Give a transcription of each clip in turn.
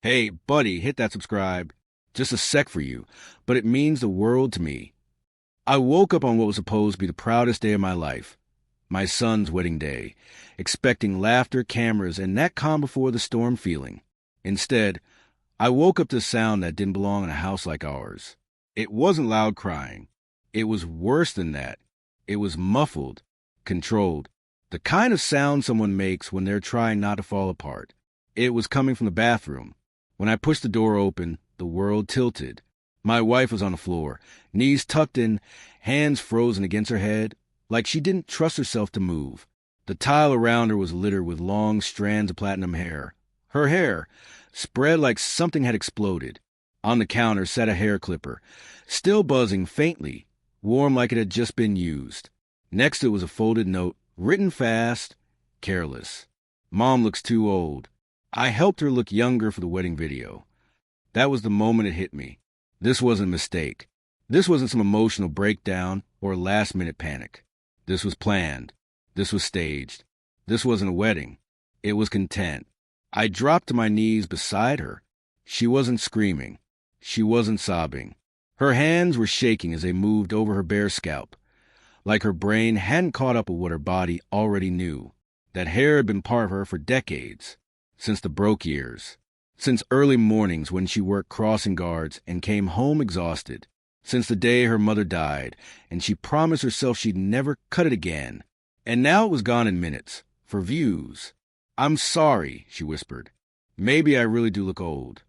Hey, buddy, hit that subscribe. Just a sec for you, but it means the world to me. I woke up on what was supposed to be the proudest day of my life, my son's wedding day, expecting laughter, cameras, and that calm before the storm feeling. Instead, I woke up to a sound that didn't belong in a house like ours. It wasn't loud crying. It was worse than that. It was muffled, controlled, the kind of sound someone makes when they're trying not to fall apart. It was coming from the bathroom. When I pushed the door open, the world tilted. My wife was on the floor, knees tucked in, hands frozen against her head, like she didn't trust herself to move. The tile around her was littered with long strands of platinum hair. Her hair, spread like something had exploded. On the counter sat a hair clipper, still buzzing faintly, warm like it had just been used. Next to it was a folded note, written fast, careless. Mom looks too old. I helped her look younger for the wedding video. That was the moment it hit me. This wasn't a mistake. This wasn't some emotional breakdown or last-minute panic. This was planned. This was staged. This wasn't a wedding. It was content. I dropped to my knees beside her. She wasn't screaming. She wasn't sobbing. Her hands were shaking as they moved over her bare scalp, like her brain hadn't caught up with what her body already knew. That hair had been part of her for decades, since the broke years, since early mornings when she worked crossing guards and came home exhausted, since the day her mother died and she promised herself she'd never cut it again. And now it was gone in minutes, for views. "I'm sorry," she whispered. "Maybe I really do look old."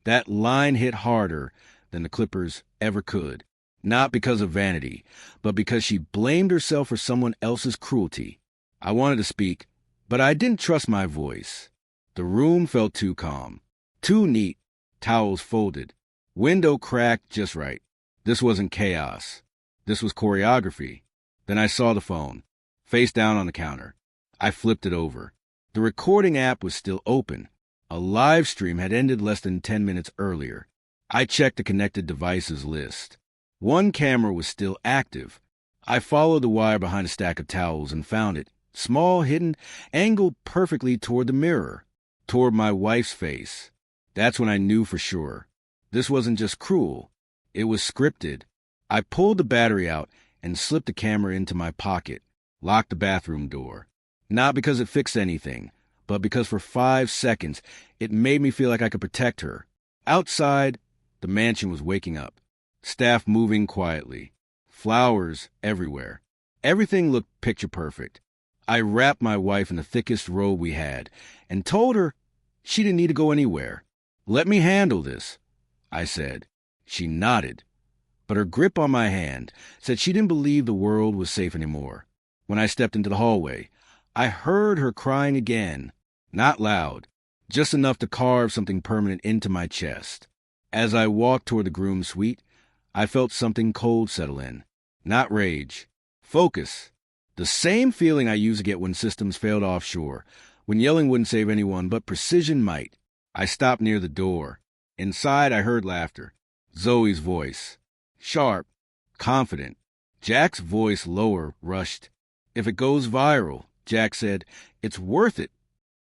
That line hit harder than the clippers ever could, not because of vanity, but because she blamed herself for someone else's cruelty. I wanted to speak, but I didn't trust my voice. The room felt too calm, too neat, towels folded, window cracked just right. This wasn't chaos. This was choreography. Then I saw the phone, face down on the counter. I flipped it over. The recording app was still open. A live stream had ended less than 10 minutes earlier. I checked the connected devices list. One camera was still active. I followed the wire behind a stack of towels and found it, small, hidden, angled perfectly toward the mirror, toward my wife's face. That's when I knew for sure. This wasn't just cruel. It was scripted. I pulled the battery out and slipped the camera into my pocket, locked the bathroom door. Not because it fixed anything, but because for 5 seconds it made me feel like I could protect her. Outside, the mansion was waking up. Staff moving quietly. Flowers everywhere. Everything looked picture perfect. I wrapped my wife in the thickest robe we had and told her she didn't need to go anywhere. "Let me handle this," I said. She nodded, but her grip on my hand said she didn't believe the world was safe anymore. When I stepped into the hallway, I heard her crying again, not loud, just enough to carve something permanent into my chest. As I walked toward the groom's suite, I felt something cold settle in. Not rage. Focus. The same feeling I used to get when systems failed offshore, when yelling wouldn't save anyone, but precision might. I stopped near the door. Inside, I heard laughter. Zoe's voice. Sharp. Confident. Jack's voice, lower, rushed. "If it goes viral," Jack said, "it's worth it."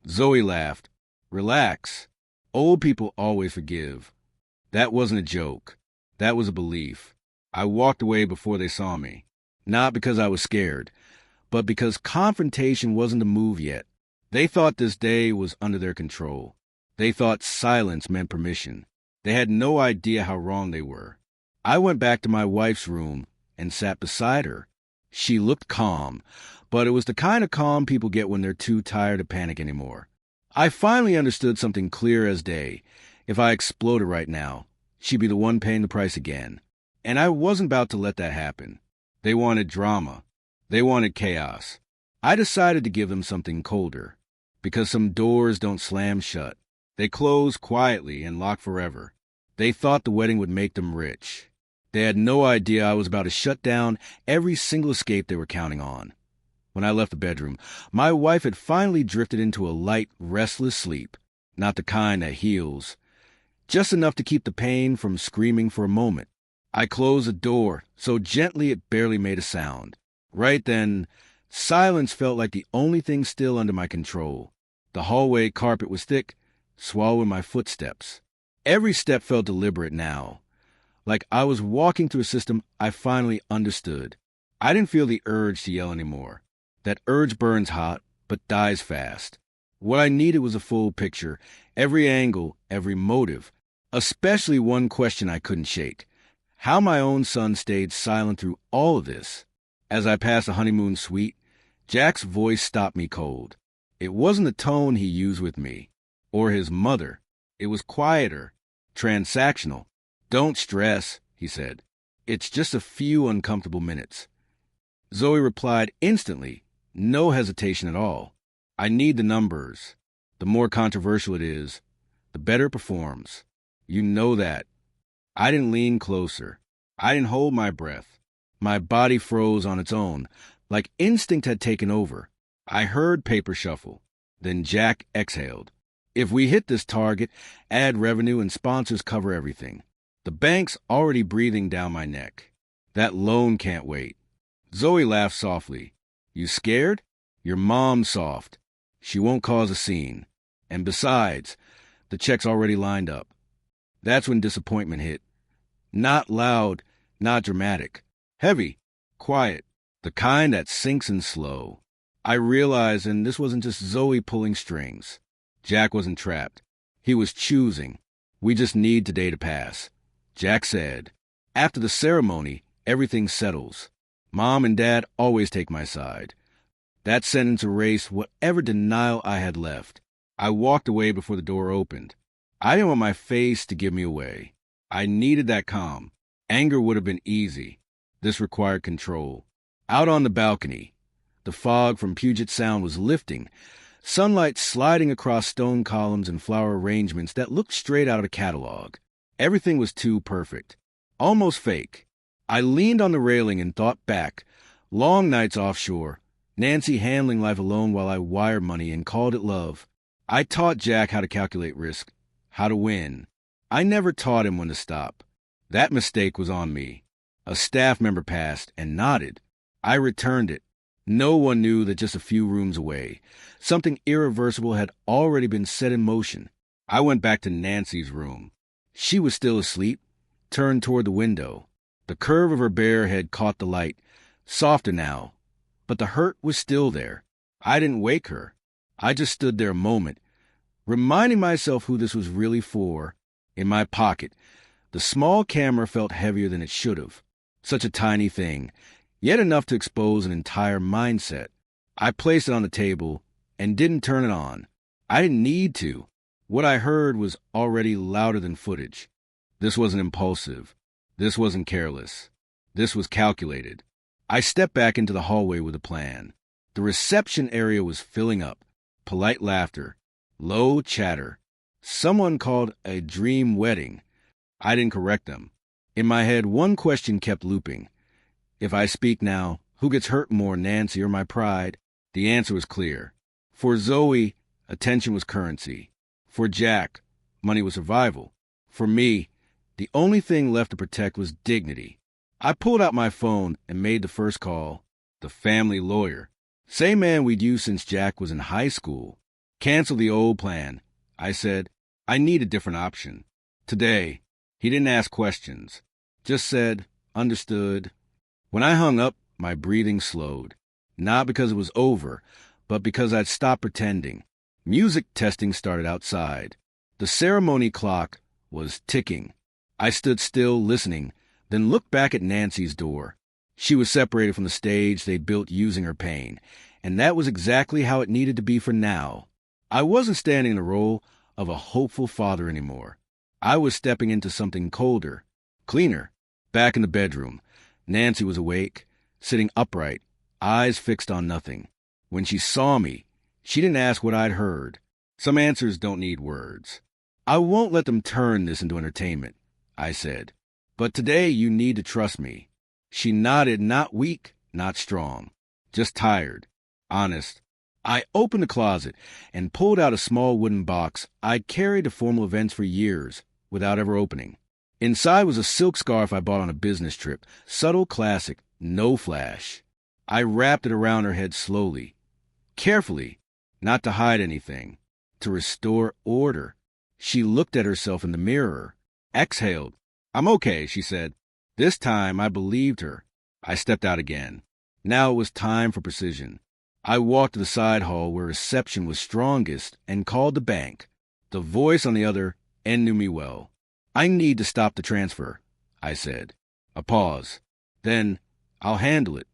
Zoe laughed. "Relax. Old people always forgive." That wasn't a joke. That was a belief. I walked away before they saw me. Not because I was scared, but because confrontation wasn't a move yet. They thought this day was under their control. They thought silence meant permission. They had no idea how wrong they were. I went back to my wife's room and sat beside her. She looked calm, but it was the kind of calm people get when they're too tired to panic anymore. I finally understood something clear as day. If I exploded right now, she'd be the one paying the price again. And I wasn't about to let that happen. They wanted drama. They wanted chaos. I decided to give them something colder, because some doors don't slam shut. They close quietly and lock forever. They thought the wedding would make them rich. They had no idea I was about to shut down every single escape they were counting on. When I left the bedroom, my wife had finally drifted into a light, restless sleep, not the kind that heals, just enough to keep the pain from screaming for a moment. I closed the door so gently it barely made a sound. Right then, silence felt like the only thing still under my control. The hallway carpet was thick, swallowing my footsteps. Every step felt deliberate now, like I was walking through a system I finally understood. I didn't feel the urge to yell anymore. That urge burns hot, but dies fast. What I needed was a full picture, every angle, every motive, especially one question I couldn't shake. How my own son stayed silent through all of this. As I passed the honeymoon suite, Jack's voice stopped me cold. It wasn't the tone he used with me, or his mother. It was quieter, transactional. "Don't stress," he said. "It's just a few uncomfortable minutes." Zoe replied instantly, no hesitation at all. "I need the numbers. The more controversial it is, the better it performs. You know that." I didn't lean closer. I didn't hold my breath. My body froze on its own, like instinct had taken over. I heard paper shuffle. Then Jack exhaled. "If we hit this target, ad revenue and sponsors cover everything. The bank's already breathing down my neck. That loan can't wait." Zoe laughed softly. "You scared? Your mom's soft. She won't cause a scene. And besides, the check's already lined up." That's when disappointment hit. Not loud, not dramatic. Heavy, quiet, the kind that sinks in slow. I realized, and this wasn't just Zoe pulling strings. Jack wasn't trapped. He was choosing. "We just need today to pass." Jack said, "After the ceremony, everything settles. Mom and Dad always take my side." That sentence erased whatever denial I had left. I walked away before the door opened. I didn't want my face to give me away. I needed that calm. Anger would have been easy. This required control. Out on the balcony, the fog from Puget Sound was lifting, sunlight sliding across stone columns and flower arrangements that looked straight out of a catalog. Everything was too perfect, almost fake. I leaned on the railing and thought back. Long nights offshore, Nancy handling life alone while I wired money and called it love. I taught Jack how to calculate risk, how to win. I never taught him when to stop. That mistake was on me. A staff member passed and nodded. I returned it. No one knew that just a few rooms away, something irreversible had already been set in motion. I went back to Nancy's room. She was still asleep, turned toward the window. The curve of her bare head caught the light, softer now, but the hurt was still there. I didn't wake her. I just stood there a moment, reminding myself who this was really for. In my pocket, the small camera felt heavier than it should have. Such a tiny thing, yet enough to expose an entire mindset. I placed it on the table and didn't turn it on. I didn't need to. What I heard was already louder than footage. This wasn't impulsive. This wasn't careless. This was calculated. I stepped back into the hallway with a plan. The reception area was filling up. Polite laughter. Low chatter. Someone called a dream wedding. I didn't correct them. In my head, one question kept looping. If I speak now, who gets hurt more, Nancy or my pride? The answer was clear. For Zoe, attention was currency. For Jack, money was survival. For me, the only thing left to protect was dignity. I pulled out my phone and made the first call. The family lawyer. Same man we'd used since Jack was in high school. Cancel the old plan. I said, I need a different option. Today, he didn't ask questions. Just said, understood. When I hung up, my breathing slowed. Not because it was over, but because I'd stopped pretending. Music testing started outside. The ceremony clock was ticking. I stood still, listening, then looked back at Nancy's door. She was separated from the stage they'd built using her pain, and that was exactly how it needed to be for now. I wasn't standing in the role of a hopeful father anymore. I was stepping into something colder, cleaner. Back in the bedroom, Nancy was awake, sitting upright, eyes fixed on nothing. When she saw me, she didn't ask what I'd heard. Some answers don't need words. I won't let them turn this into entertainment, I said. But today you need to trust me. She nodded, not weak, not strong, just tired, honest. I opened the closet and pulled out a small wooden box I'd carried to formal events for years without ever opening. Inside was a silk scarf I bought on a business trip, subtle, classic, no flash. I wrapped it around her head slowly, carefully, not to hide anything, to restore order. She looked at herself in the mirror, exhaled. "I'm okay," she said. This time I believed her. I stepped out again. Now it was time for precision. I walked to the side hall where reception was strongest and called the bank. The voice on the other end knew me well. "I need to stop the transfer," I said. A pause. Then, "I'll handle it."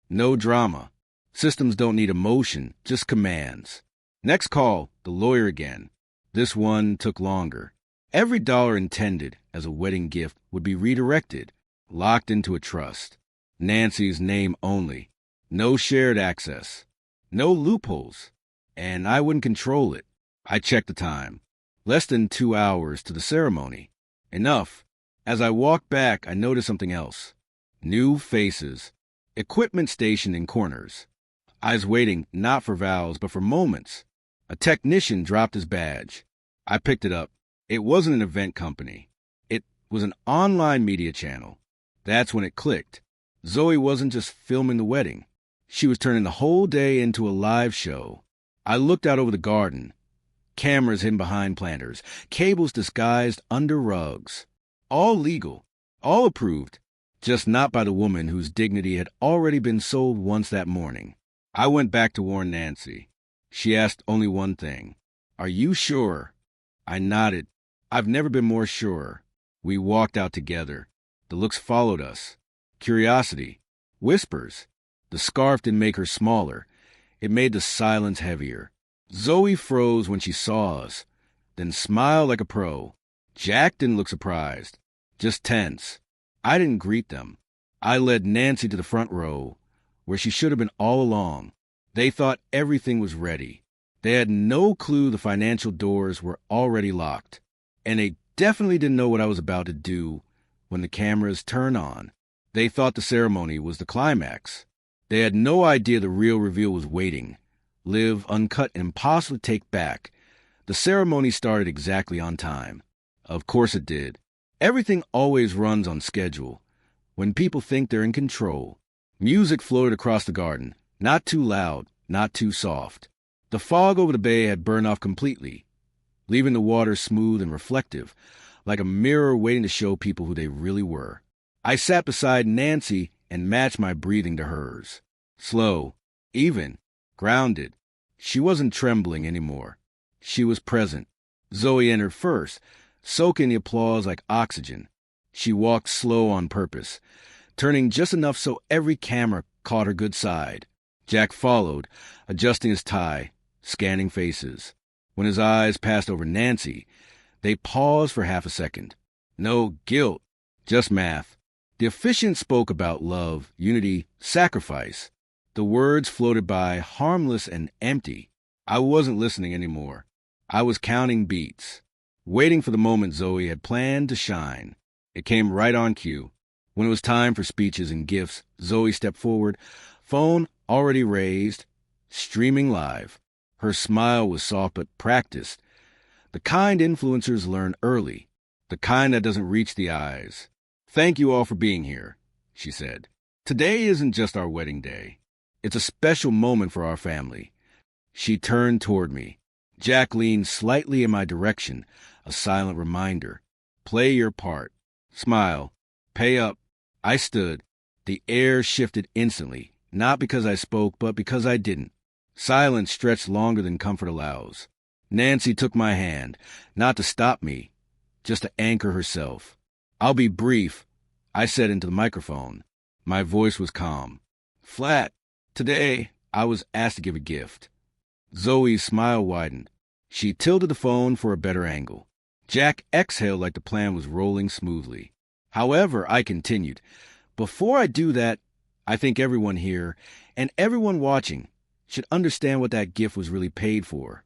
No drama. Systems don't need emotion, just commands. Next call, the lawyer again. This one took longer. Every dollar intended as a wedding gift would be redirected, locked into a trust. Nancy's name only. No shared access. No loopholes. And I wouldn't control it. I checked the time. Less than 2 hours to the ceremony. Enough. As I walked back, I noticed something else. New faces. Equipment stationed in corners. I was waiting not for vows, but for moments. A technician dropped his badge. I picked it up. It wasn't an event company. It was an online media channel. That's when it clicked. Zoe wasn't just filming the wedding. She was turning the whole day into a live show. I looked out over the garden. Cameras hidden behind planters. Cables disguised under rugs. All legal. All approved. Just not by the woman whose dignity had already been sold once that morning. I went back to warn Nancy. She asked only one thing. "Are you sure?" I nodded. "I've never been more sure." We walked out together. The looks followed us. Curiosity. Whispers. The scarf didn't make her smaller. It made the silence heavier. Zoe froze when she saw us, then smiled like a pro. Jack didn't look surprised, just tense. I didn't greet them. I led Nancy to the front row, where she should have been all along. They thought everything was ready. They had no clue the financial doors were already locked. And they definitely didn't know what I was about to do when the cameras turned on. They thought the ceremony was the climax. They had no idea the real reveal was waiting. Live, uncut, and impossible to take back. The ceremony started exactly on time. Of course it did. Everything always runs on schedule. When people think they're in control. Music floated across the garden. Not too loud, not too soft. The fog over the bay had burned off completely, leaving the water smooth and reflective, like a mirror waiting to show people who they really were. I sat beside Nancy and matched my breathing to hers. Slow, even, grounded. She wasn't trembling anymore. She was present. Zoe entered first, soaking the applause like oxygen. She walked slow on purpose, turning just enough so every camera caught her good side. Jack followed, adjusting his tie, scanning faces. When his eyes passed over Nancy, they paused for half a second. No guilt, just math. The officiant spoke about love, unity, sacrifice. The words floated by, harmless and empty. I wasn't listening anymore. I was counting beats, waiting for the moment Zoe had planned to shine. It came right on cue. When it was time for speeches and gifts, Zoe stepped forward, phone already raised, streaming live. Her smile was soft but practiced. The kind influencers learn early, the kind that doesn't reach the eyes. "Thank you all for being here," she said. "Today isn't just our wedding day. It's a special moment for our family." She turned toward me. Jack leaned slightly in my direction, a silent reminder. Play your part. Smile. Pay up. I stood. The air shifted instantly, not because I spoke, but because I didn't. Silence stretched longer than comfort allows. Nancy took my hand, not to stop me, just to anchor herself. "I'll be brief," I said into the microphone. My voice was calm. "Flat. Today, I was asked to give a gift." Zoe's smile widened. She tilted the phone for a better angle. Jack exhaled like the plan was rolling smoothly. However, I continued. "Before I do that, I think everyone here, and everyone watching, should understand what that gift was really paid for."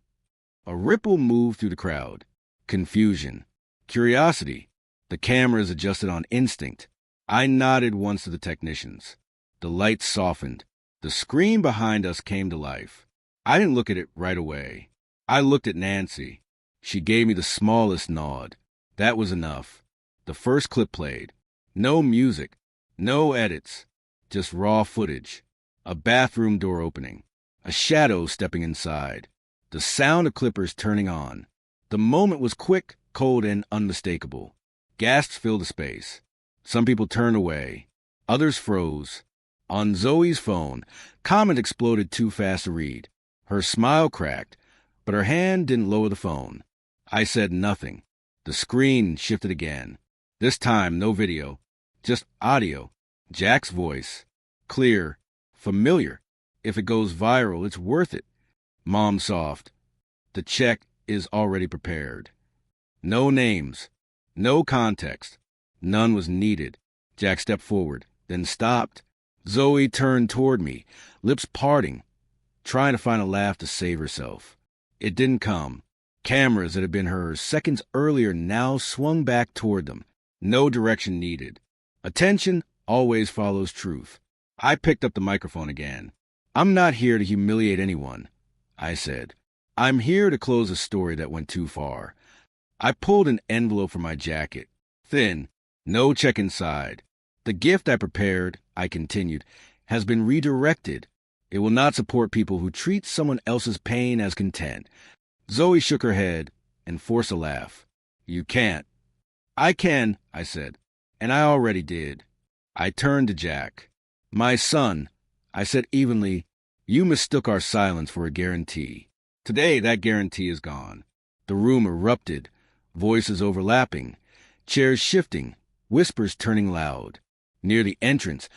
A ripple moved through the crowd. Confusion. Curiosity. The cameras adjusted on instinct. I nodded once to the technicians. The lights softened. The screen behind us came to life. I didn't look at it right away. I looked at Nancy. She gave me the smallest nod. That was enough. The first clip played. No music. No edits. Just raw footage. A bathroom door opening. A shadow stepping inside. The sound of clippers turning on. The moment was quick, cold, and unmistakable. Gasps filled the space. Some people turned away. Others froze. On Zoe's phone, comment exploded too fast to read. Her smile cracked, but her hand didn't lower the phone. I said nothing. The screen shifted again. This time, no video, just audio. Jack's voice. Clear, familiar. If it goes viral, it's worth it. Mom soft. The check is already prepared. No names. No context. None was needed. Jack stepped forward, then stopped. Zoe turned toward me, lips parting, trying to find a laugh to save herself. It didn't come. Cameras that had been hers seconds earlier now swung back toward them. No direction needed. Attention always follows truth. I picked up the microphone again. I'm not here to humiliate anyone, I said. I'm here to close a story that went too far. I pulled an envelope from my jacket. Thin, no check inside. The gift I prepared, I continued, has been redirected. It will not support people who treat someone else's pain as content. Zoe shook her head and forced a laugh. You can't. I can, I said, and I already did. I turned to Jack. My son, I said evenly, you mistook our silence for a guarantee. Today, that guarantee is gone. The room erupted, voices overlapping, chairs shifting, whispers turning loud. Near the entrance,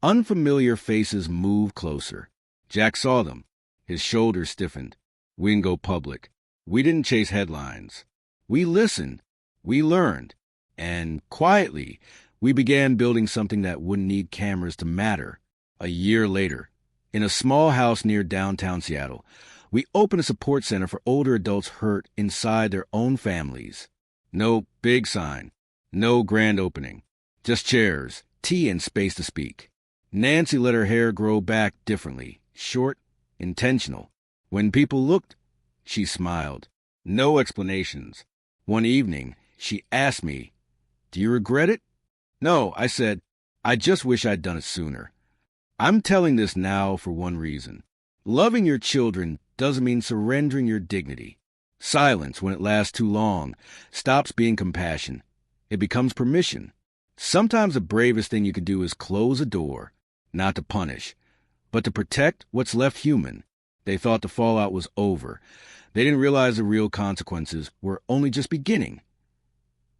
unfamiliar faces moved closer. Jack saw them. His shoulders stiffened. We didn't go public. We didn't chase headlines. We listened. We learned. And quietly, we began building something that wouldn't need cameras to matter. A year later, in a small house near downtown Seattle, we opened a support center for older adults hurt inside their own families. No big sign. No grand opening. Just chairs, tea, and space to speak. Nancy let her hair grow back differently, short, intentional. When people looked, she smiled. No explanations. One evening, she asked me, "Do you regret it?" No, I said, I just wish I'd done it sooner. I'm telling this now for one reason. Loving your children doesn't mean surrendering your dignity. Silence, when it lasts too long, stops being compassion. It becomes permission. Sometimes the bravest thing you can do is close a door, not to punish, but to protect what's left human. They thought the fallout was over. They didn't realize the real consequences were only just beginning.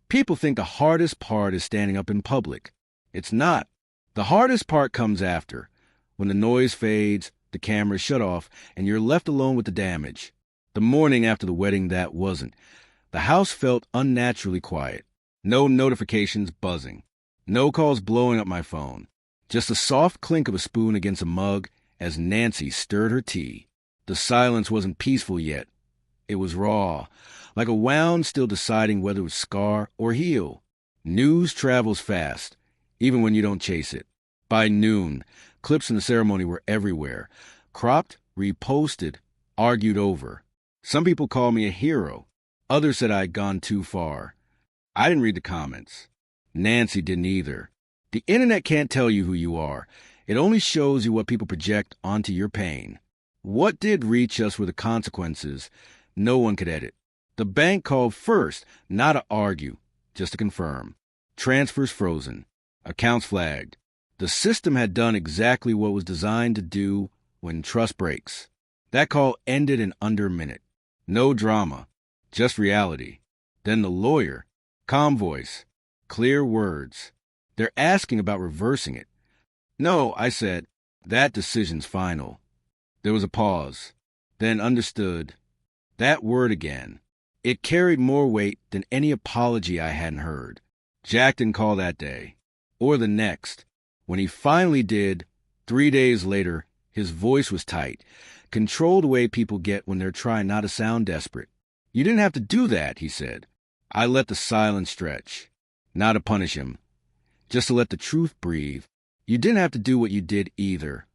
People think the hardest part is standing up in public. It's not. The hardest part comes after, when the noise fades, the cameras shut off, and you're left alone with the damage. The morning after the wedding, that wasn't. The house felt unnaturally quiet. No notifications buzzing. No calls blowing up my phone. Just the soft clink of a spoon against a mug as Nancy stirred her tea. The silence wasn't peaceful yet. It was raw, like a wound still deciding whether it would scar or heal. News travels fast, even when you don't chase it. By noon, clips from the ceremony were everywhere. Cropped, reposted, argued over. Some people called me a hero. Others said I had gone too far. I didn't read the comments. Nancy didn't either. The internet can't tell you who you are. It only shows you what people project onto your pain. What did reach us were the consequences no one could edit. The bank called first, not to argue, just to confirm. Transfers frozen. Accounts flagged. The system had done exactly what it was designed to do when trust breaks. That call ended in under a minute. No drama, just reality. Then the lawyer, calm voice, clear words. They're asking about reversing it. No, I said, that decision's final. There was a pause, then understood. That word again. It carried more weight than any apology I hadn't heard. Jack didn't call that day, or the next. When he finally did, 3 days later, his voice was tight, controlled the way people get when they're trying not to sound desperate. You didn't have to do that, he said. I let the silence stretch. Not to punish him, just to let the truth breathe. You didn't have to do what you did either.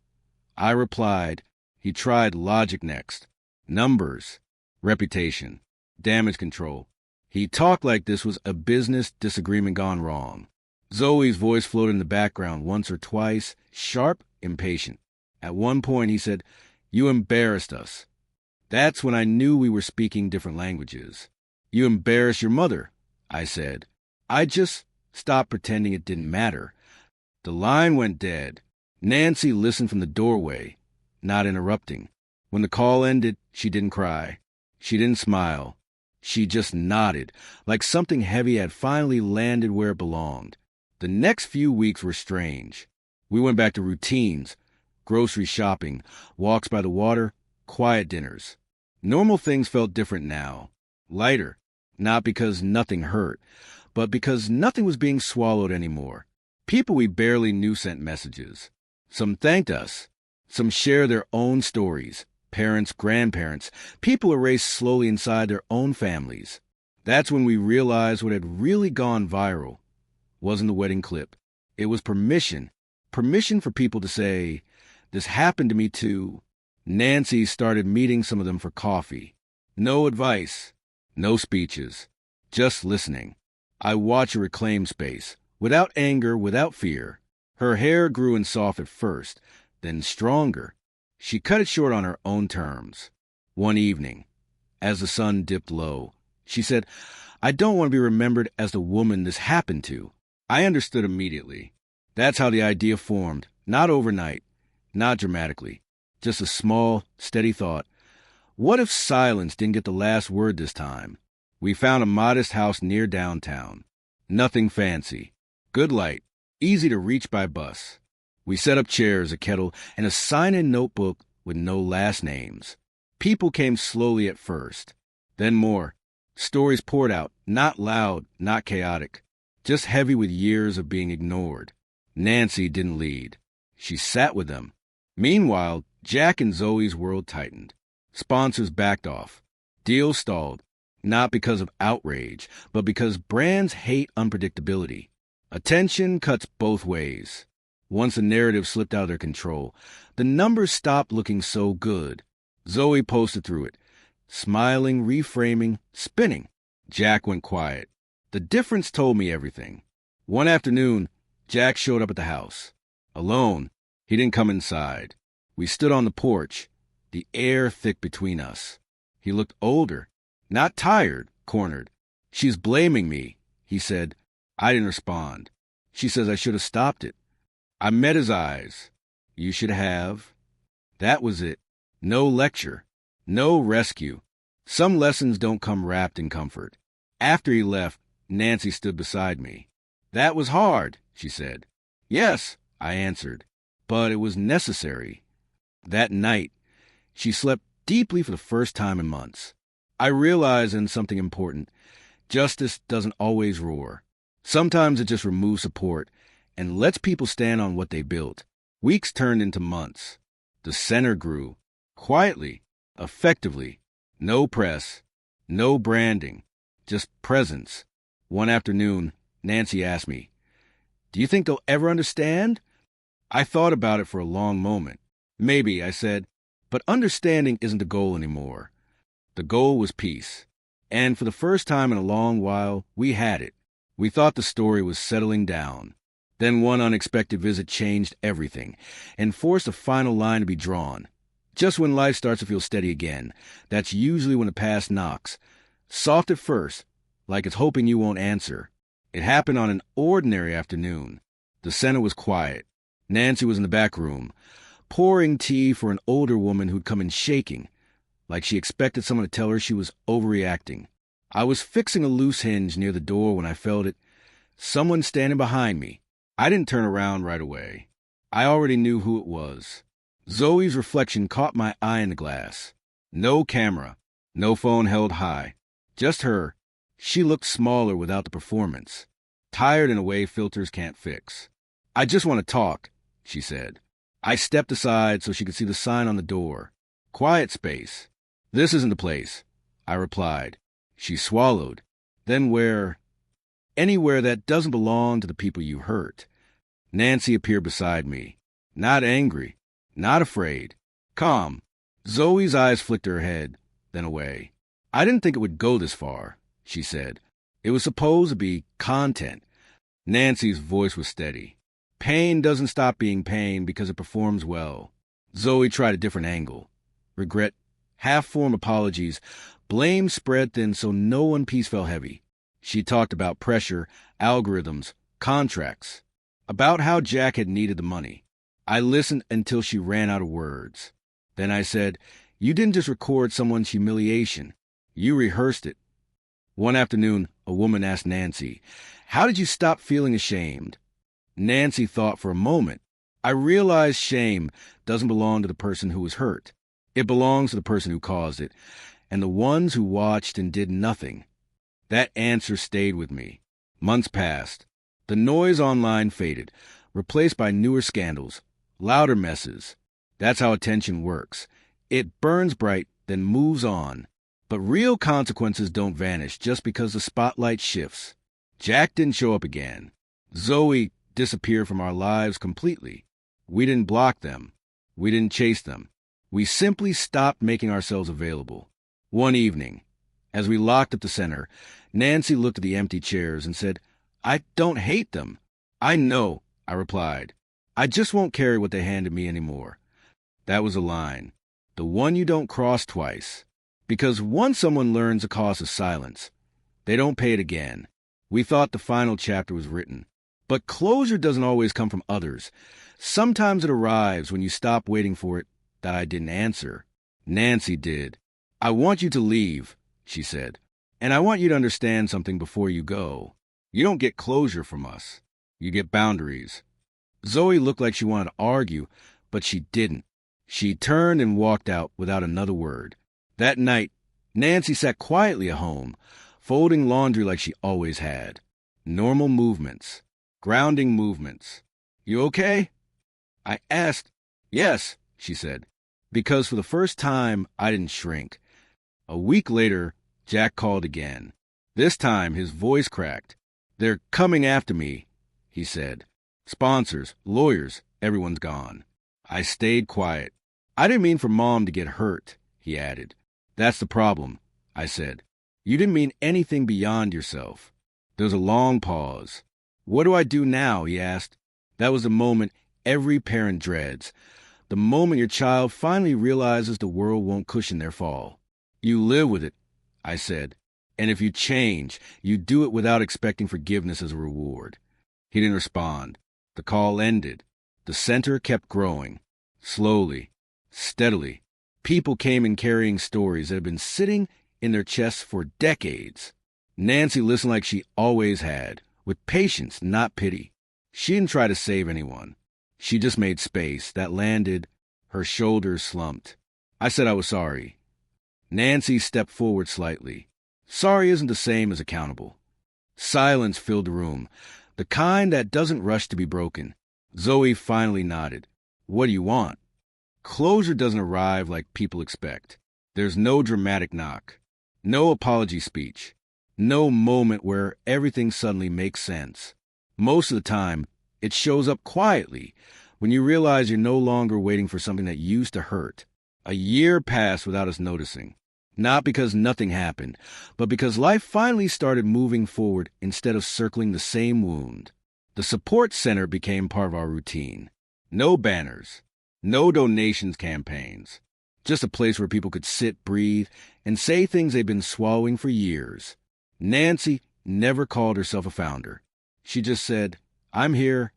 I replied. He tried logic next. Numbers, reputation, damage control. He talked like this was a business disagreement gone wrong. Zoe's voice floated in the background once or twice, sharp, impatient. At one point he said, "You embarrassed us." That's when I knew we were speaking different languages. You embarrass your mother, I said. I just stopped pretending it didn't matter. The line went dead. Nancy listened from the doorway, not interrupting. When the call ended, she didn't cry. She didn't smile. She just nodded, like something heavy had finally landed where it belonged. The next few weeks were strange. We went back to routines, grocery shopping, walks by the water, quiet dinners. Normal things felt different now. Lighter, not because nothing hurt, but because nothing was being swallowed anymore. People we barely knew sent messages. Some thanked us. Some shared their own stories. Parents, grandparents, people erased slowly inside their own families. That's when we realized what had really gone viral wasn't the wedding clip. It was permission. Permission for people to say, "This happened to me too." Nancy started meeting some of them for coffee. No advice, no speeches, just listening. I watched her reclaim space, without anger, without fear. Her hair grew in soft at first, then stronger. She cut it short on her own terms. One evening, as the sun dipped low, she said, "I don't want to be remembered as the woman this happened to." I understood immediately. That's how the idea formed, not overnight, not dramatically, just a small, steady thought. What if silence didn't get the last word this time? We found a modest house near downtown. Nothing fancy. Good light, easy to reach by bus. We set up chairs, a kettle, and a sign-in notebook with no last names. People came slowly at first, then more. Stories poured out, not loud, not chaotic, just heavy with years of being ignored. Nancy didn't lead. She sat with them. Meanwhile, Jack and Zoe's world tightened. Sponsors backed off. Deals stalled, not because of outrage, but because brands hate unpredictability. Attention cuts both ways. Once the narrative slipped out of their control, the numbers stopped looking so good. Zoe posted through it, smiling, reframing, spinning. Jack went quiet. The difference told me everything. One afternoon, Jack showed up at the house. Alone, he didn't come inside. We stood on the porch, the air thick between us. He looked older, not tired, cornered. "She's blaming me," he said. I didn't respond. "She says I should have stopped it." I met his eyes. "You should have." That was it. No lecture. No rescue. Some lessons don't come wrapped in comfort. After he left, Nancy stood beside me. "That was hard," she said. "Yes," I answered, "but it was necessary." That night, she slept deeply for the first time in months. I realized in something important. Justice doesn't always roar. Sometimes it just removes support and lets people stand on what they built. Weeks turned into months. The center grew. Quietly. Effectively. No press. No branding. Just presence. One afternoon, Nancy asked me, "Do you think they'll ever understand?" I thought about it for a long moment. "Maybe," I said, "but understanding isn't the goal anymore." The goal was peace. And for the first time in a long while, we had it. We thought the story was settling down. Then one unexpected visit changed everything and forced a final line to be drawn. Just when life starts to feel steady again, that's usually when the past knocks. Soft at first, like it's hoping you won't answer. It happened on an ordinary afternoon. The center was quiet. Nancy was in the back room, pouring tea for an older woman who'd come in shaking, like she expected someone to tell her she was overreacting. I was fixing a loose hinge near the door when I felt it. Someone standing behind me. I didn't turn around right away. I already knew who it was. Zoe's reflection caught my eye in the glass. No camera, no phone held high. Just her. She looked smaller without the performance. Tired in a way filters can't fix. "I just want to talk," she said. I stepped aside so she could see the sign on the door. "Quiet space." "This isn't the place," I replied. She swallowed. "Then where?" "Anywhere that doesn't belong to the people you hurt." Nancy appeared beside me. Not angry. Not afraid. Calm. Zoe's eyes flicked her head, then away. "I didn't think it would go this far," she said. "It was supposed to be content." Nancy's voice was steady. "Pain doesn't stop being pain because it performs well." Zoe tried a different angle. Regret, half-formed apologies, Blame spread thin so no one piece fell heavy. She talked about pressure, algorithms, contracts, about how Jack had needed the money. I listened until she ran out of words. Then I said, "You didn't just record someone's humiliation. You rehearsed it." One afternoon, a woman asked Nancy, "How did you stop feeling ashamed?" Nancy thought for a moment. "I realized shame doesn't belong to the person who was hurt. It belongs to the person who caused it, and the ones who watched and did nothing." That answer stayed with me. Months passed. The noise online faded, replaced by newer scandals, louder messes. That's how attention works. It burns bright, then moves on. But real consequences don't vanish just because the spotlight shifts. Jack didn't show up again. Zoe disappeared from our lives completely. We didn't block them. We didn't chase them. We simply stopped making ourselves available. One evening, as we locked up the center, Nancy looked at the empty chairs and said, "I don't hate them." "I know," I replied. "I just won't carry what they handed me anymore." That was a line. The one you don't cross twice. Because once someone learns the cost of silence, they don't pay it again. We thought the final chapter was written. But closure doesn't always come from others. Sometimes it arrives when you stop waiting for it. That I didn't answer. Nancy did. "I want you to leave," she said. "And I want you to understand something before you go. You don't get closure from us. You get boundaries." Zoe looked like she wanted to argue, but she didn't. She turned and walked out without another word. That night, Nancy sat quietly at home, folding laundry like she always had. Normal movements. Grounding movements. "You okay?" I asked. "Yes," she said, because for the first time, I didn't shrink. A week later, Jack called again. This time, his voice cracked. "They're coming after me," he said. "Sponsors, lawyers, everyone's gone." I stayed quiet. "I didn't mean for Mom to get hurt," he added. "That's the problem," I said. "You didn't mean anything beyond yourself." There was a long pause. "What do I do now?" he asked. That was the moment every parent dreads. The moment your child finally realizes the world won't cushion their fall. "You live with it," I said. "And if you change, you do it without expecting forgiveness as a reward." He didn't respond. The call ended. The center kept growing. Slowly, steadily. People came in carrying stories that had been sitting in their chests for decades. Nancy listened like she always had, with patience, not pity. She didn't try to save anyone. She just made space. That landed. Her shoulders slumped. I said I was sorry. Nancy stepped forward slightly. Sorry isn't the same as accountable. Silence filled the room, the kind that doesn't rush to be broken. Zoe finally nodded. "What do you want?" Closure doesn't arrive like people expect. There's no dramatic knock, no apology speech, no moment where everything suddenly makes sense. Most of the time, it shows up quietly when you realize you're no longer waiting for something that used to hurt. A year passed without us noticing. Not because nothing happened, but because life finally started moving forward instead of circling the same wound. The support center became part of our routine. No banners, no donations campaigns, just a place where people could sit, breathe, and say things they've been swallowing for years. Nancy never called herself a founder. She just said, "I'm here."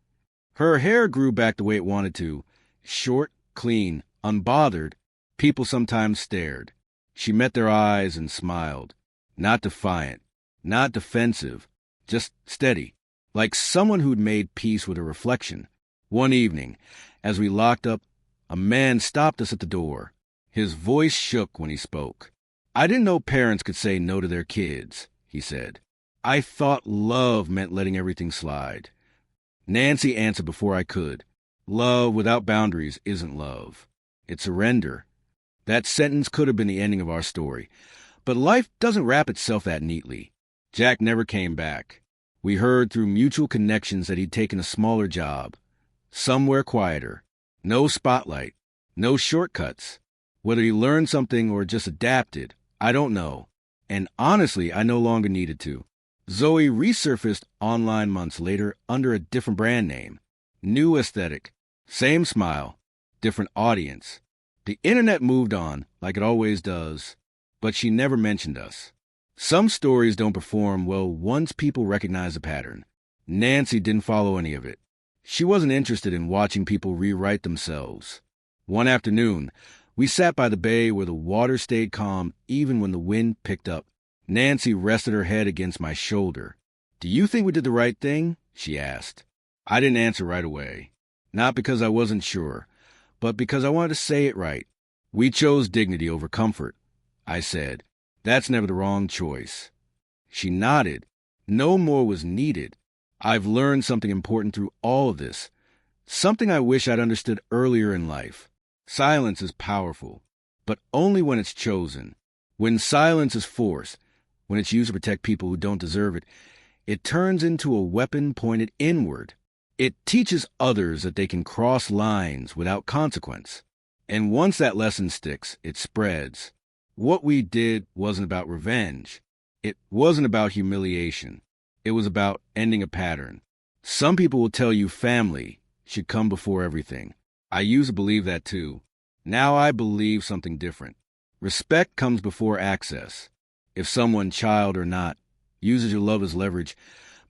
Her hair grew back the way it wanted to, short, clean, unbothered. People sometimes stared. She met their eyes and smiled. Not defiant, not defensive, just steady, like someone who'd made peace with her reflection. One evening, as we locked up, a man stopped us at the door. His voice shook when he spoke. "I didn't know parents could say no to their kids," he said. "I thought love meant letting everything slide." Nancy answered before I could. Love without boundaries isn't love. It's surrender. That sentence could have been the ending of our story. But life doesn't wrap itself that neatly. Jack never came back. We heard through mutual connections that he'd taken a smaller job. Somewhere quieter. No spotlight. No shortcuts. Whether he learned something or just adapted, I don't know. And honestly, I no longer needed to. Zoe resurfaced online months later under a different brand name. New aesthetic. Same smile. Different audience. The internet moved on, like it always does. but she never mentioned us. Some stories don't perform well once people recognize a pattern. Nancy didn't follow any of it. She wasn't interested in watching people rewrite themselves. One afternoon, we sat by the bay where the water stayed calm even when the wind picked up. Nancy rested her head against my shoulder. "Do you think we did the right thing?" she asked. I didn't answer right away. Not because I wasn't sure, but because I wanted to say it right. "We chose dignity over comfort," I said. "That's never the wrong choice." She nodded. No more was needed. I've learned something important through all of this. Something I wish I'd understood earlier in life. Silence is powerful, but only when it's chosen. When silence is forced, when it's used to protect people who don't deserve it, it turns into a weapon pointed inward. It teaches others that they can cross lines without consequence. And once that lesson sticks, it spreads. What we did wasn't about revenge. It wasn't about humiliation. It was about ending a pattern. Some people will tell you family should come before everything. I used to believe that too. Now I believe something different. Respect comes before access. If someone, child or not, uses your love as leverage,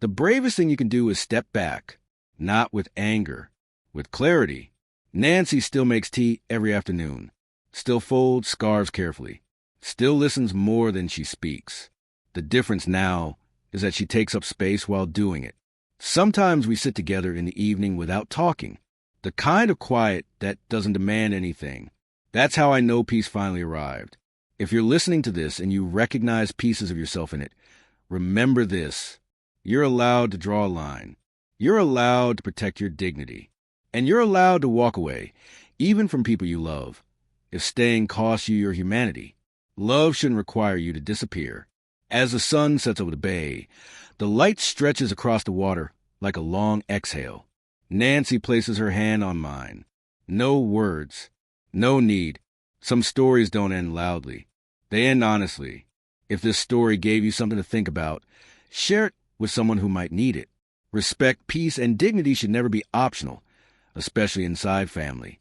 the bravest thing you can do is step back. Not with anger, with clarity. Nancy still makes tea every afternoon, still folds scarves carefully, still listens more than she speaks. The difference now is that she takes up space while doing it. Sometimes we sit together in the evening without talking, the kind of quiet that doesn't demand anything. That's how I know peace finally arrived. If you're listening to this and you recognize pieces of yourself in it, remember this. You're allowed to draw a line. You're allowed to protect your dignity. And you're allowed to walk away, even from people you love, if staying costs you your humanity. Love shouldn't require you to disappear. As the sun sets over the bay, the light stretches across the water like a long exhale. Nancy places her hand on mine. No words. No need. Some stories don't end loudly. They end honestly. If this story gave you something to think about, share it with someone who might need it. Respect, peace, and dignity should never be optional, especially inside family.